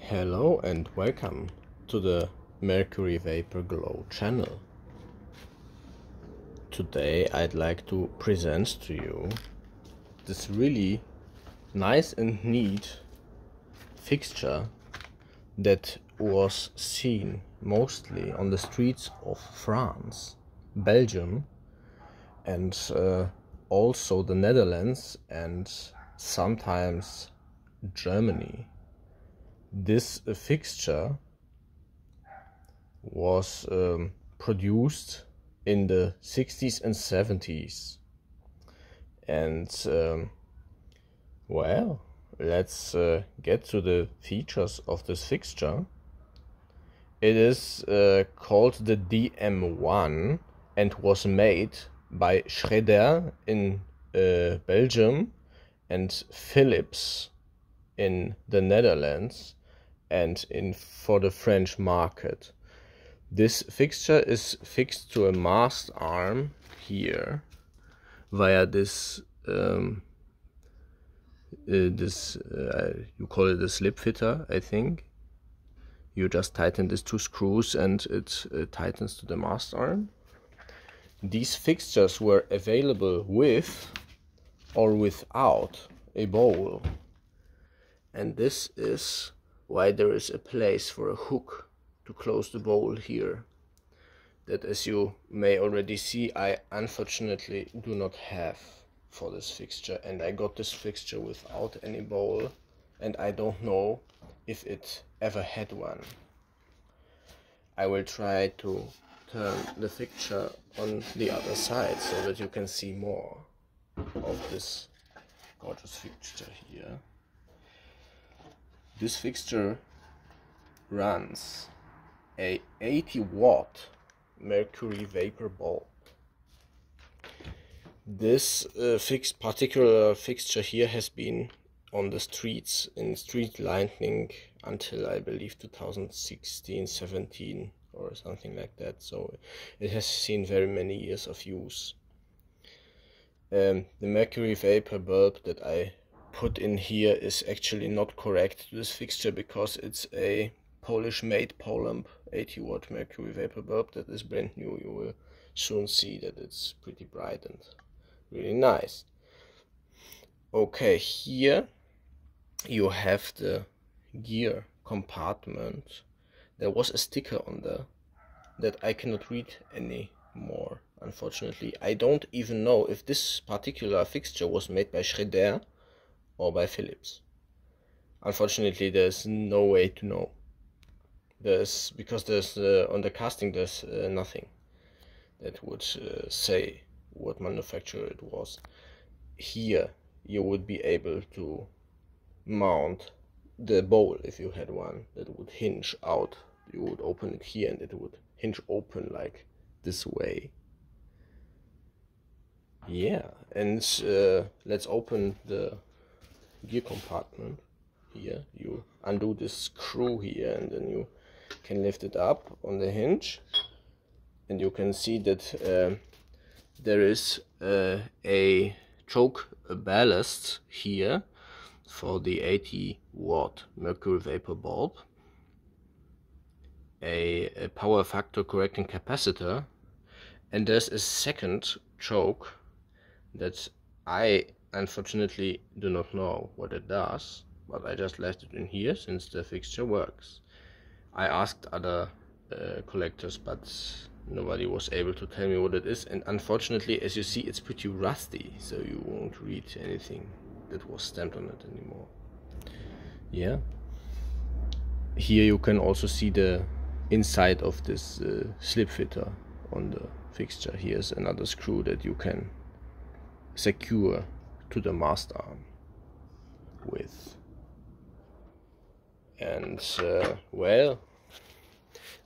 Hello and welcome to the Mercury Vapor Glow channel. Today I'd like to present to you this really nice and neat fixture that was seen mostly on the streets of France, Belgium, and also the Netherlands and sometimes Germany. This fixture was produced in the 60s and 70s, and well, let's get to the features of this fixture. It is called the DM1 and was made by Schréder in Belgium and Philips in the Netherlands and for the French market. This fixture is fixed to a mast arm here via this you call it a slip fitter, I think. You just tighten these two screws and it tightens to the mast arm. These fixtures were available with or without a bowl, and this is why there is a place for a hook to close the bowl here, that, as you may already see, I unfortunately do not have for this fixture, and I got this fixture without any bowl, and I don't know if it ever had one. I will try to turn the fixture on the other side so that you can see more of this gorgeous fixture here. This fixture runs a 80-watt Mercury vapor bulb. This particular fixture here has been on the streets in street lighting until I believe 2016-17 or something like that, so it has seen very many years of use. The Mercury vapor bulb that I put in here is actually not correct to this fixture, because it's a Polish made Polamp 80-watt Mercury vapor bulb that is brand new. You will soon see that it's pretty bright and really nice. Okay, here you have the gear compartment. There was a sticker on there that I cannot read anymore, unfortunately. I don't even know if this particular fixture was made by Schréder or by Philips. Unfortunately, there's no way to know. Because there's on the casting there's nothing that would say what manufacturer it was. Here you would be able to mount the bowl if you had one that would hinge out. You would open it here and it would hinge open like this way. Yeah, and let's open the gear compartment. Here you undo this screw here, and then you can lift it up on the hinge, and you can see that there is a choke ballast here for the 80-watt Mercury vapor bulb, a power factor correcting capacitor, and there's a second choke that I unfortunately do not know what it does, but I just left it in here since the fixture works. I asked other collectors, but nobody was able to tell me what it is, and unfortunately, as you see, it's pretty rusty, so you won't read anything that was stamped on it anymore. Yeah, here you can also see the inside of this slip fitter on the fixture. Here's another screw that you can secure to the mast arm with. And well,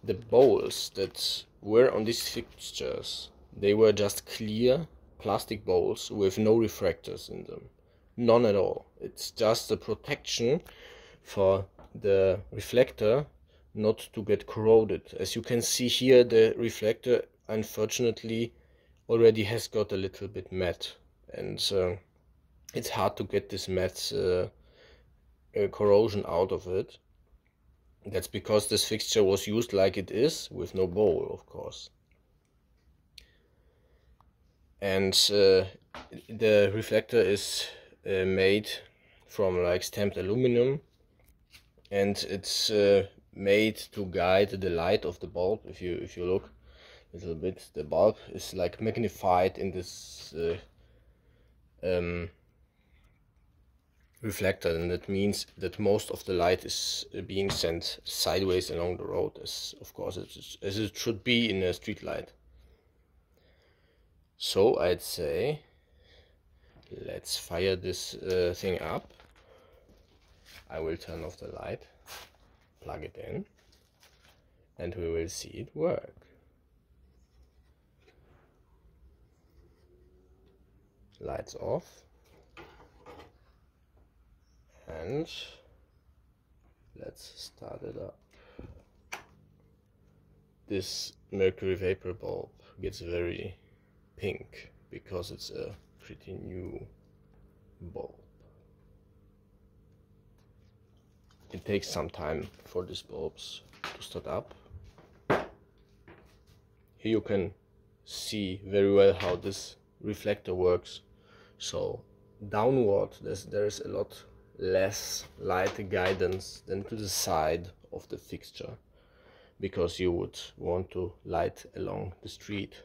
the bowls that were on these fixtures, they were just clear plastic bowls with no refractors in them, none at all. It's just a protection for the reflector not to get corroded. As you can see here, the reflector unfortunately already has got a little bit matte, and it's hard to get this matte corrosion out of it. That's because this fixture was used like it is, with no bowl, of course. And the reflector is made from like stamped aluminum, and it's made to guide the light of the bulb. If you look a little bit, the bulb is like magnified in this reflector, and that means that most of the light is being sent sideways along the road, as of course as it should be in a street light. So I'd say let's fire this thing up. I will turn off the light, plug it in, and we will see it work. Lights off, and let's start it up. This Mercury vapor bulb gets very pink because it's a pretty new bulb. It takes some time for these bulbs to start up. Here you can see very well how this reflector works. So downward there is a lot less light guidance than to the side of the fixture, because you would want to light along the street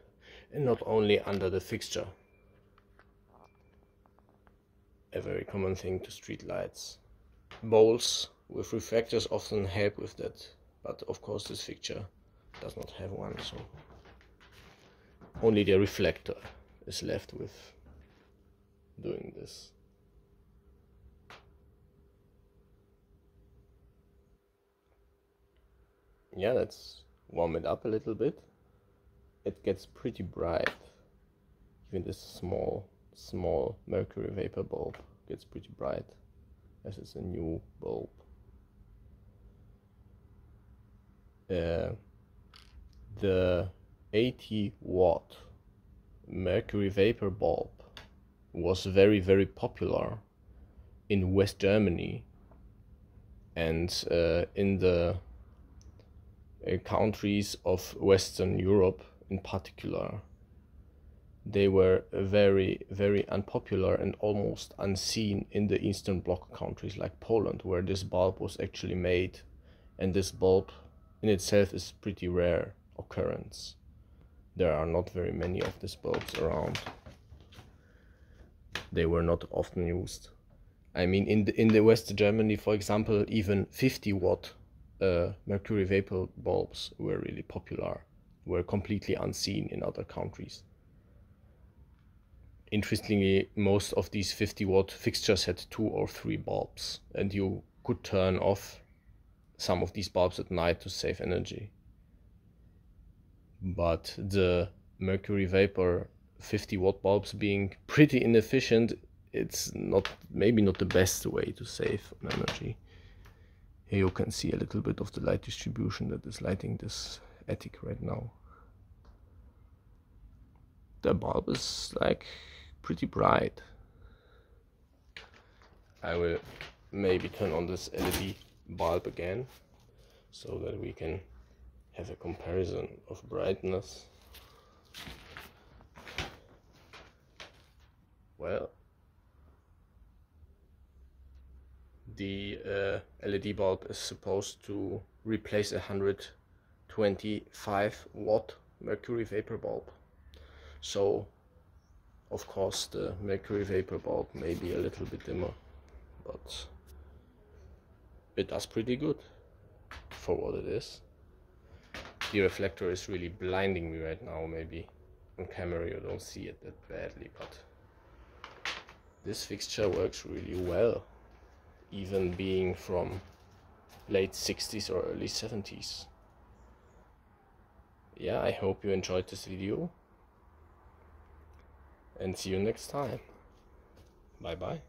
and not only under the fixture. A very common thing to street lights. Bowls with reflectors often help with that, but of course this fixture does not have one, so only the reflector is left with doing this. Yeah, let's warm it up a little bit. It gets pretty bright. Even this small Mercury vapor bulb gets pretty bright, as it's a new bulb. The 80-watt Mercury vapor bulb was very popular in West Germany and in the countries of Western Europe in particular. They were very unpopular and almost unseen in the Eastern Bloc countries like Poland, where this bulb was actually made, and this bulb in itself is pretty rare occurrence. There are not very many of these bulbs around. They were not often used. I mean, in the West Germany, for example, even 50-watt Mercury vapor bulbs were really popular, were completely unseen in other countries. Interestingly, most of these 50-watt fixtures had 2 or 3 bulbs, and you could turn off some of these bulbs at night to save energy. But the Mercury vapor 50-watt bulbs being pretty inefficient, it's maybe not the best way to save on energy. Here you can see a little bit of the light distribution that is lighting this attic right now. The bulb is like pretty bright. I will maybe turn on this LED bulb again so that we can have a comparison of brightness. Well, the LED bulb is supposed to replace a 125-watt Mercury vapor bulb. So, of course, the Mercury vapor bulb may be a little bit dimmer, but it does pretty good for what it is. The reflector is really blinding me right now. Maybe on camera you don't see it that badly, but this fixture works really well, even being from late 60s or early 70s. Yeah, I hope you enjoyed this video, and see you next time. Bye bye.